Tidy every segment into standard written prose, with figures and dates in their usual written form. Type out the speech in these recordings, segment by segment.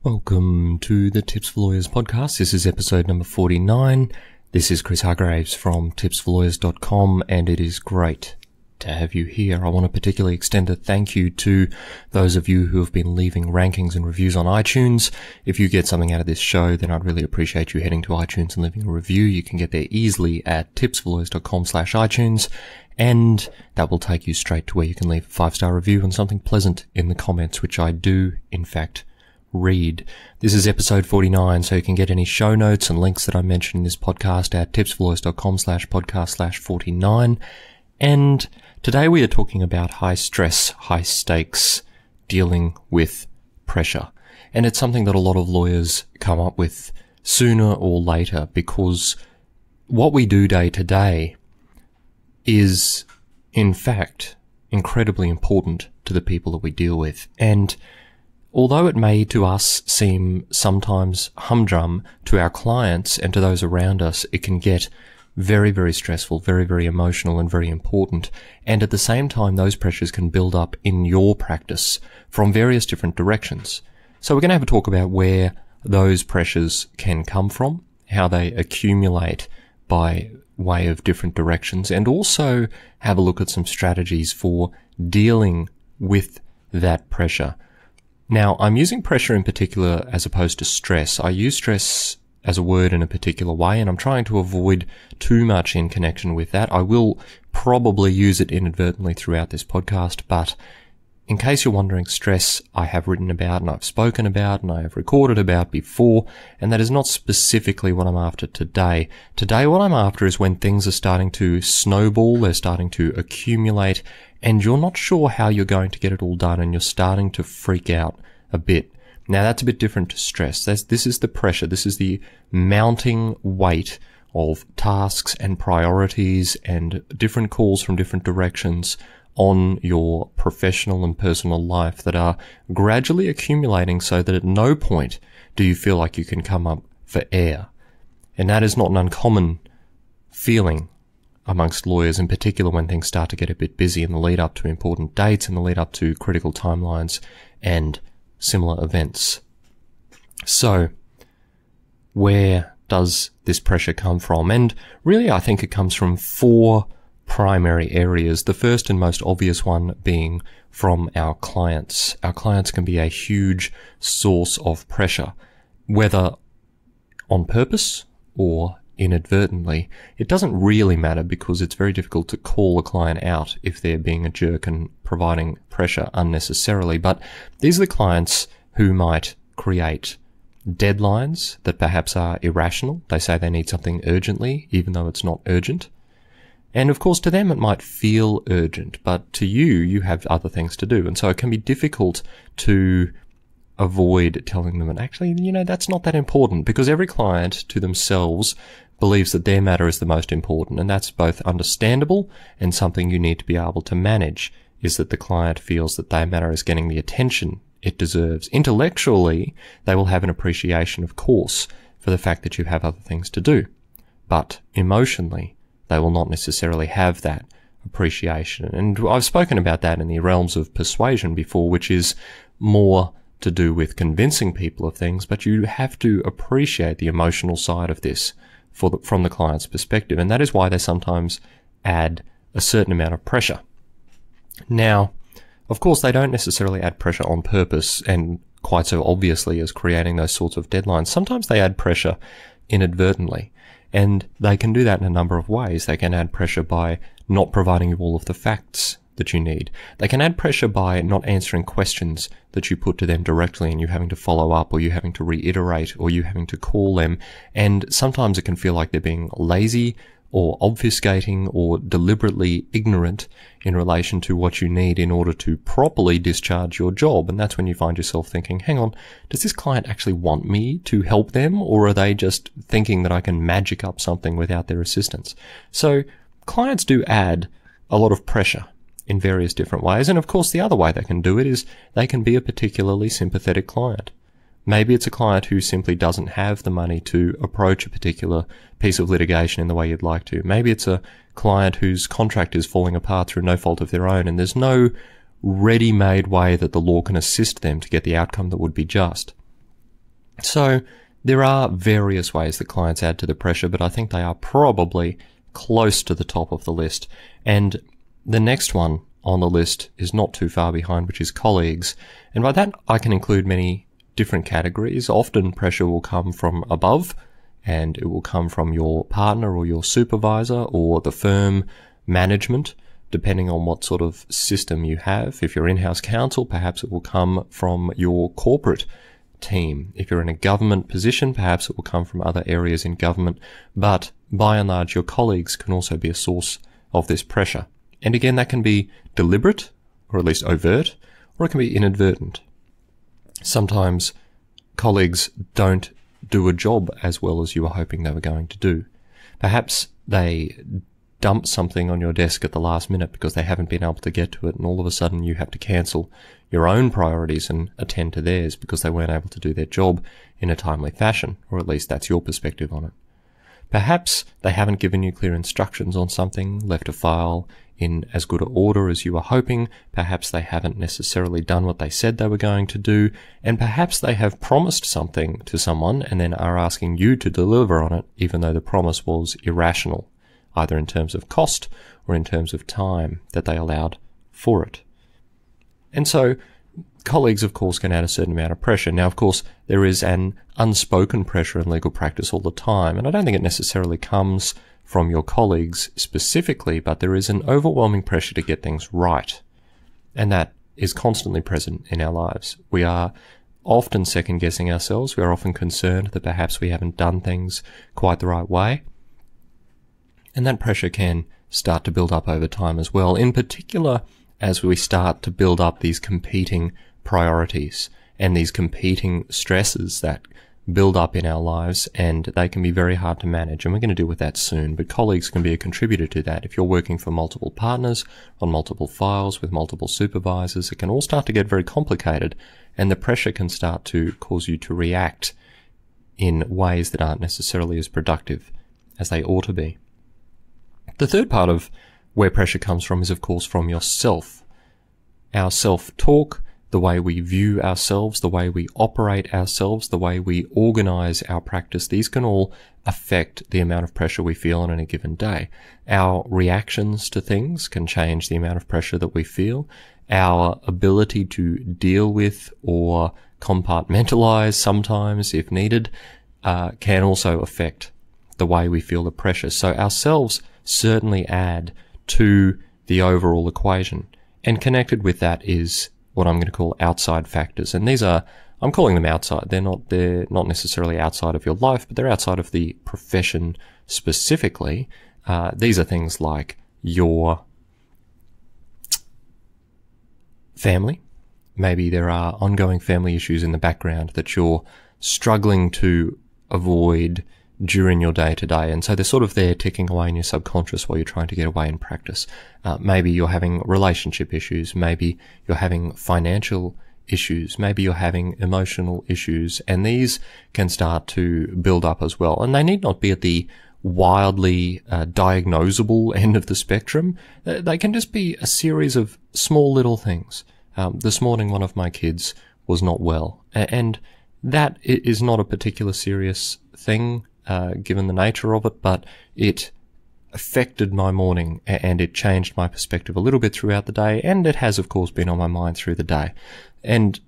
Welcome to the Tips for Lawyers podcast. This is episode number 49. This is Chris Hargraves from tipsforlawyers.com, and it is great to have you here. I want to particularly extend a thank you to those of you who have been leaving rankings and reviews on iTunes. If you get something out of this show, then I'd really appreciate you heading to iTunes and leaving a review. You can get there easily at tipsforlawyers.com/iTunes, and that will take you straight to where you can leave a 5-star review and something pleasant in the comments, which I do, in fact, read. This is episode 49, so you can get any show notes and links that I mentioned in this podcast at tipsforlawyers.com/podcast/49. And today we are talking about high stress, high stakes, dealing with pressure. And it's something that a lot of lawyers come up with sooner or later, because what we do day to day is, in fact, incredibly important to the people that we deal with. And although it may to us seem sometimes humdrum, to our clients and to those around us, it can get very, very stressful, very, very emotional and very important. And at the same time, those pressures can build up in your practice from various different directions. So we're going to have a talk about where those pressures can come from, how they accumulate by way of different directions, and also have a look at some strategies for dealing with that pressure. Now, I'm using pressure in particular as opposed to stress. I use stress as a word in a particular way, and I'm trying to avoid too much in connection with that. I will probably use it inadvertently throughout this podcast, but in case you're wondering, stress I have written about and I've spoken about and I have recorded about before, and that is not specifically what I'm after today. Today what I'm after is when things are starting to snowball, they're starting to accumulate, and you're not sure how you're going to get it all done, and you're starting to freak out a bit. Now that's a bit different to stress. This is the pressure. This is the mounting weight of tasks and priorities and different calls from different directions on your professional and personal life that are gradually accumulating, so that at no point do you feel like you can come up for air. And that is not an uncommon feeling amongst lawyers, in particular when things start to get a bit busy in the lead up to important dates, in the lead up to critical timelines and similar events. So, where does this pressure come from? And really, I think it comes from 4 primary areas. The first and most obvious one being from our clients. Our clients can be a huge source of pressure, whether on purpose or inadvertently. It doesn't really matter, because it's very difficult to call a client out if they're being a jerk and providing pressure unnecessarily. But these are the clients who might create deadlines that perhaps are irrational. They say they need something urgently, even though it's not urgent. And of course, to them it might feel urgent, but to you, you have other things to do. And so it can be difficult to avoid telling them, and actually, that's not that important, because every client to themselves believes that their matter is the most important. And that's both understandable and something you need to be able to manage, is that the client feels that their matter is getting the attention it deserves. Intellectually, they will have an appreciation, of course, for the fact that you have other things to do. But emotionally, they will not necessarily have that appreciation. And I've spoken about that in the realms of persuasion before, which is more to do with convincing people of things, but you have to appreciate the emotional side of this from the client's perspective, and that is why they sometimes add a certain amount of pressure. Now, of course, they don't necessarily add pressure on purpose and quite so obviously as creating those sorts of deadlines. Sometimes they add pressure inadvertently, and they can do that in a number of ways. They can add pressure by not providing you all of the facts that you need. They can add pressure by not answering questions that you put to them directly, and you having to follow up, or you having to reiterate, or you having to call them. And sometimes it can feel like they're being lazy or obfuscating or deliberately ignorant in relation to what you need in order to properly discharge your job. And that's when you find yourself thinking, hang on, does this client actually want me to help them, or are they just thinking that I can magic up something without their assistance? So clients do add a lot of pressure in various different ways. And of course, the other way they can do it is they can be a particularly sympathetic client. Maybe it's a client who simply doesn't have the money to approach a particular piece of litigation in the way you'd like to. Maybe it's a client whose contract is falling apart through no fault of their own, and there's no ready-made way that the law can assist them to get the outcome that would be just. So there are various ways that clients add to the pressure, but I think they are probably close to the top of the list. And the next one on the list is not too far behind, which is colleagues. And by that, I can include many different categories. Often pressure will come from above, and it will come from your partner or your supervisor or the firm management, depending on what sort of system you have. If you're in-house counsel, perhaps it will come from your corporate team. If you're in a government position, perhaps it will come from other areas in government. But by and large, your colleagues can also be a source of this pressure. And again, that can be deliberate, or at least overt, or it can be inadvertent. Sometimes colleagues don't do a job as well as you were hoping they were going to do. Perhaps they dump something on your desk at the last minute because they haven't been able to get to it, and all of a sudden you have to cancel your own priorities and attend to theirs because they weren't able to do their job in a timely fashion, or at least that's your perspective on it. Perhaps they haven't given you clear instructions on something, left a file in as good an order as you were hoping. Perhaps they haven't necessarily done what they said they were going to do, and perhaps they have promised something to someone and then are asking you to deliver on it, even though the promise was irrational, either in terms of cost or in terms of time that they allowed for it. And so colleagues, of course, can add a certain amount of pressure. Now, of course, there is an unspoken pressure in legal practice all the time, and I don't think it necessarily comes from your colleagues specifically, but there is an overwhelming pressure to get things right, and that is constantly present in our lives. We are often second-guessing ourselves. We are often concerned that perhaps we haven't done things quite the right way, and that pressure can start to build up over time as well, in particular as we start to build up these competing priorities and these competing stresses that build up in our lives, and they can be very hard to manage, and we're going to deal with that soon. But colleagues can be a contributor to that. If you're working for multiple partners on multiple files with multiple supervisors, it can all start to get very complicated, and the pressure can start to cause you to react in ways that aren't necessarily as productive as they ought to be. The third part of where pressure comes from is, of course, from yourself. Our self-talk, the way we view ourselves, the way we operate ourselves, the way we organize our practice, these can all affect the amount of pressure we feel on any given day. Our reactions to things can change the amount of pressure that we feel. Our ability to deal with or compartmentalize sometimes, if needed, can also affect the way we feel the pressure. So ourselves certainly add to the overall equation. And connected with that is what I'm going to call outside factors. And these are, I'm calling them outside. They're not necessarily outside of your life, but they're outside of the profession specifically. These are things like your family. Maybe there are ongoing family issues in the background that you're struggling to avoid during your day-to-day, and so they're sort of there ticking away in your subconscious while you're trying to get away in practice. Maybe you're having relationship issues, maybe you're having financial issues, maybe you're having emotional issues, and these can start to build up as well. And they need not be at the wildly diagnosable end of the spectrum. They can just be a series of small little things. This morning one of my kids was not well, and that is not a particular serious thing given the nature of it, but it affected my morning and it changed my perspective a little bit throughout the day, and it has of course been on my mind through the day. And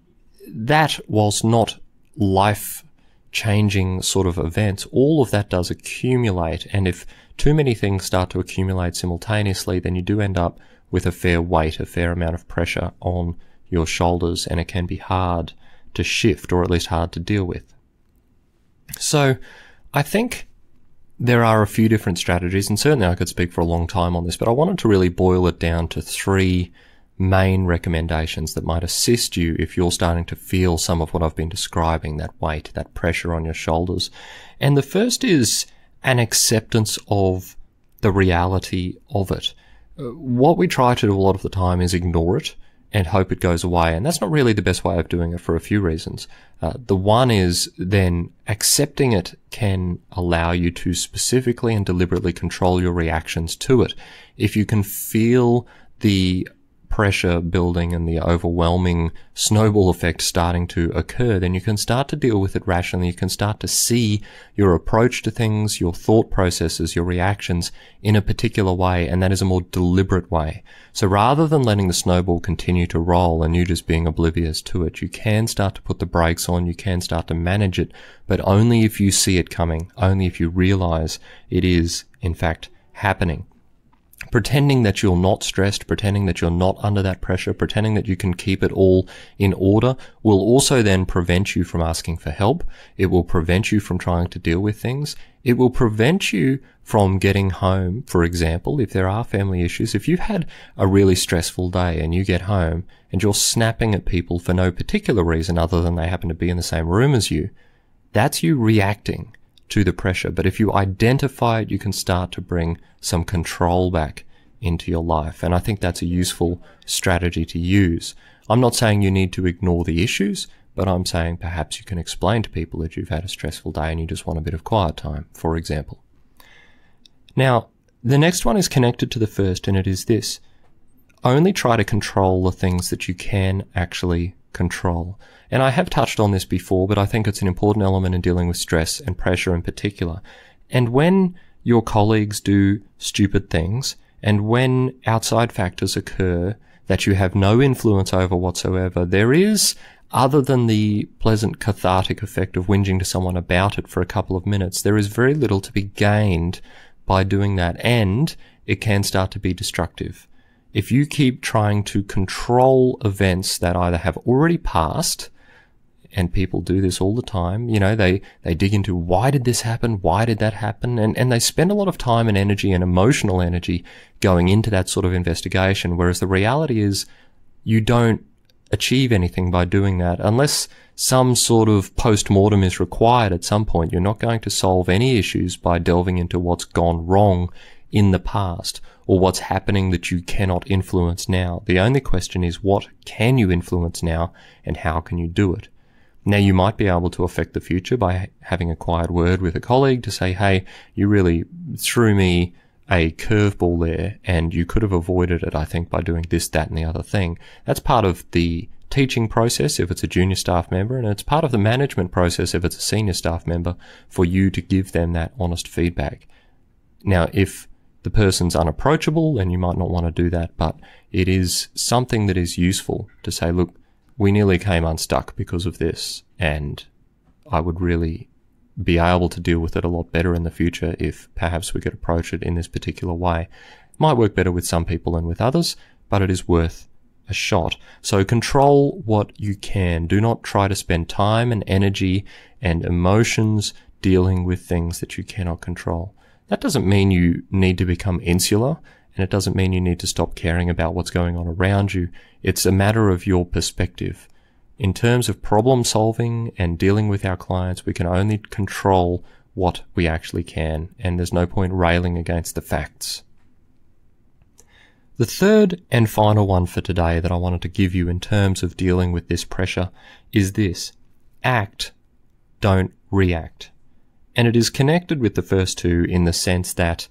that was not life-changing sort of events. All of that does accumulate, and if too many things start to accumulate simultaneously, then you do end up with a fair weight, a fair amount of pressure on your shoulders, and it can be hard to shift, or at least hard to deal with. So I think there are a few different strategies, and certainly I could speak for a long time on this, but I wanted to really boil it down to three main recommendations that might assist you if you're starting to feel some of what I've been describing, that weight, that pressure on your shoulders. And the first is an acceptance of the reality of it. What we try to do a lot of the time is ignore it and hope it goes away, and that's not really the best way of doing it for a few reasons. The one is then accepting it can allow you to specifically and deliberately control your reactions to it. If you can feel the pressure building and the overwhelming snowball effect starting to occur, then you can start to deal with it rationally. You can start to see your approach to things, your thought processes, your reactions in a particular way, and that is a more deliberate way. So rather than letting the snowball continue to roll and you just being oblivious to it, you can start to put the brakes on, you can start to manage it, but only if you see it coming, only if you realize it is, in fact, happening. Pretending that you're not stressed, pretending that you're not under that pressure, pretending that you can keep it all in order will also then prevent you from asking for help. It will prevent you from trying to deal with things. It will prevent you from getting home, for example, if there are family issues. If you've had a really stressful day and you get home and you're snapping at people for no particular reason other than they happen to be in the same room as you, that's you reacting to the pressure. But if you identify it, you can start to bring some control back into your life. And I think that's a useful strategy to use. I'm not saying you need to ignore the issues, but I'm saying perhaps you can explain to people that you've had a stressful day and you just want a bit of quiet time, for example. Now, the next one is connected to the first, and it is this. Only try to control the things that you can actually control. And I have touched on this before, but I think it's an important element in dealing with stress and pressure in particular. And when your colleagues do stupid things, and when outside factors occur that you have no influence over whatsoever, there is, other than the pleasant cathartic effect of whinging to someone about it for a couple of minutes, there is very little to be gained by doing that, and it can start to be destructive. If you keep trying to control events that either have already passed, and people do this all the time, you know, they dig into why did this happen, why did that happen, and they spend a lot of time and energy and emotional energy going into that sort of investigation, whereas the reality is you don't achieve anything by doing that. Unless some sort of post-mortem is required at some point, you're not going to solve any issues by delving into what's gone wrong in the past or what's happening that you cannot influence now. The only question is, what can you influence now and how can you do it? Now, you might be able to affect the future by having a quiet word with a colleague to say, hey, you really threw me a curveball there and you could have avoided it, I think, by doing this, that, and the other thing. That's part of the teaching process if it's a junior staff member, and it's part of the management process if it's a senior staff member, for you to give them that honest feedback. Now, if the person's unapproachable, then you might not want to do that, but it is something that is useful to say, look, we nearly came unstuck because of this, and I would really be able to deal with it a lot better in the future if perhaps we could approach it in this particular way. It might work better with some people than with others, but it is worth a shot. So control what you can. Do not try to spend time and energy and emotions dealing with things that you cannot control. That doesn't mean you need to become insular, and it doesn't mean you need to stop caring about what's going on around you. It's a matter of your perspective. In terms of problem solving and dealing with our clients, we can only control what we actually can, and there's no point railing against the facts. The third and final one for today that I wanted to give you in terms of dealing with this pressure is this: act, don't react. And it is connected with the first two in the sense that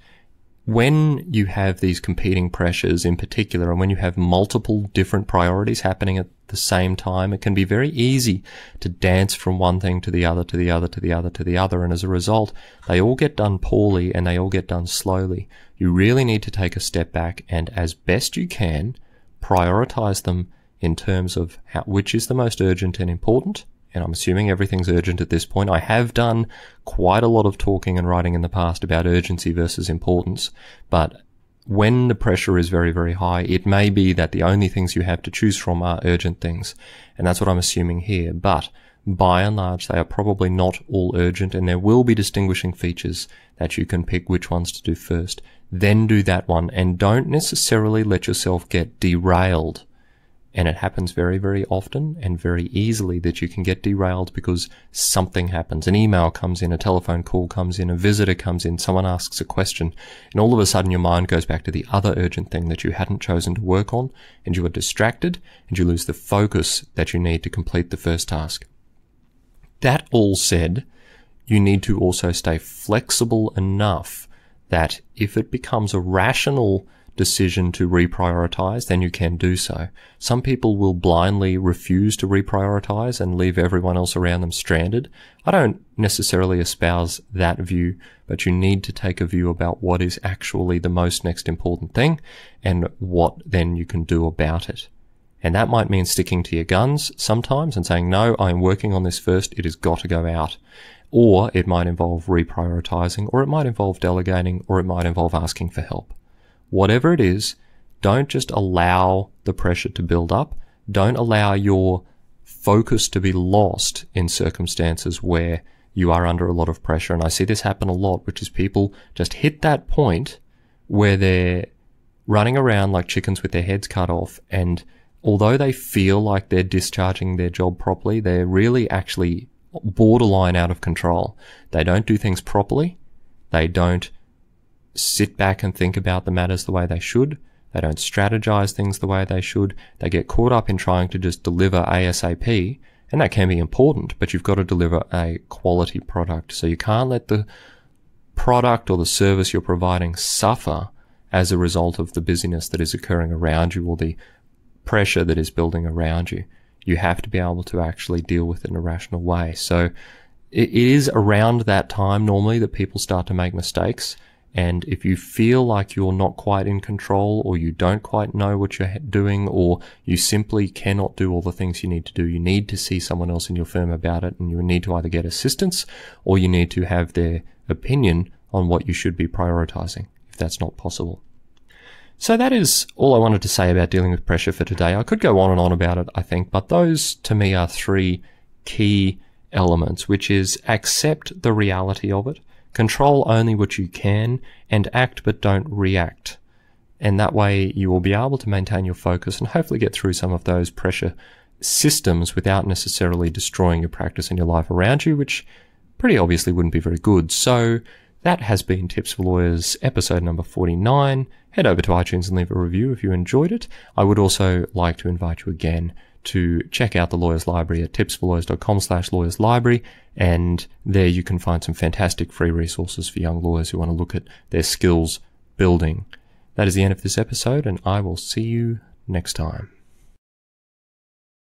when you have these competing pressures in particular, and when you have multiple different priorities happening at the same time, it can be very easy to dance from one thing to the other, to the other, to the other, to the other. And as a result, they all get done poorly and they all get done slowly. You really need to take a step back and, as best you can, prioritize them in terms of which is the most urgent and important. And I'm assuming everything's urgent at this point. I have done quite a lot of talking and writing in the past about urgency versus importance, but when the pressure is very, very high, it may be that the only things you have to choose from are urgent things, and that's what I'm assuming here. But by and large, they are probably not all urgent, and there will be distinguishing features that you can pick which ones to do first. Then do that one, and don't necessarily let yourself get derailed. And it happens very, very often and very easily that you can get derailed because something happens. An email comes in, a telephone call comes in, a visitor comes in, someone asks a question, and all of a sudden your mind goes back to the other urgent thing that you hadn't chosen to work on, and you are distracted, and you lose the focus that you need to complete the first task. That all said, you need to also stay flexible enough that if it becomes a rational decision to reprioritize, then you can do so. Some people will blindly refuse to reprioritize and leave everyone else around them stranded. I don't necessarily espouse that view, but you need to take a view about what is actually the most next important thing and what then you can do about it. And that might mean sticking to your guns sometimes and saying, no, I'm working on this first, it has got to go out. Or it might involve reprioritizing, or it might involve delegating, or it might involve asking for help. Whatever it is, don't just allow the pressure to build up. Don't allow your focus to be lost in circumstances where you are under a lot of pressure. And I see this happen a lot, which is people just hit that point where they're running around like chickens with their heads cut off, and although they feel like they're discharging their job properly, they're really actually borderline out of control. They don't do things properly. They don't sit back and think about the matters the way they should. They don't strategize things the way they should. They get caught up in trying to just deliver ASAP, and that can be important, but you've got to deliver a quality product. So you can't let the product or the service you're providing suffer as a result of the busyness that is occurring around you or the pressure that is building around you. You have to be able to actually deal with it in a rational way. So it is around that time normally that people start to make mistakes. And if you feel like you're not quite in control, or you don't quite know what you're doing, or you simply cannot do all the things you need to do, you need to see someone else in your firm about it, and you need to either get assistance or you need to have their opinion on what you should be prioritizing, if that's not possible. So that is all I wanted to say about dealing with pressure for today. I could go on and on about it, I think, but those to me are three key elements, which is accept the reality of it, control only what you can, and act but don't react. And that way you will be able to maintain your focus and hopefully get through some of those pressure systems without necessarily destroying your practice and your life around you, which pretty obviously wouldn't be very good. So that has been Tips for Lawyers episode number 49. Head over to iTunes and leave a review if you enjoyed it. I would also like to invite you again to check out the Lawyers Library at tipsforlawyers.com/lawyerslibrary, and there you can find some fantastic free resources for young lawyers who want to look at their skills building. That is the end of this episode, and I will see you next time.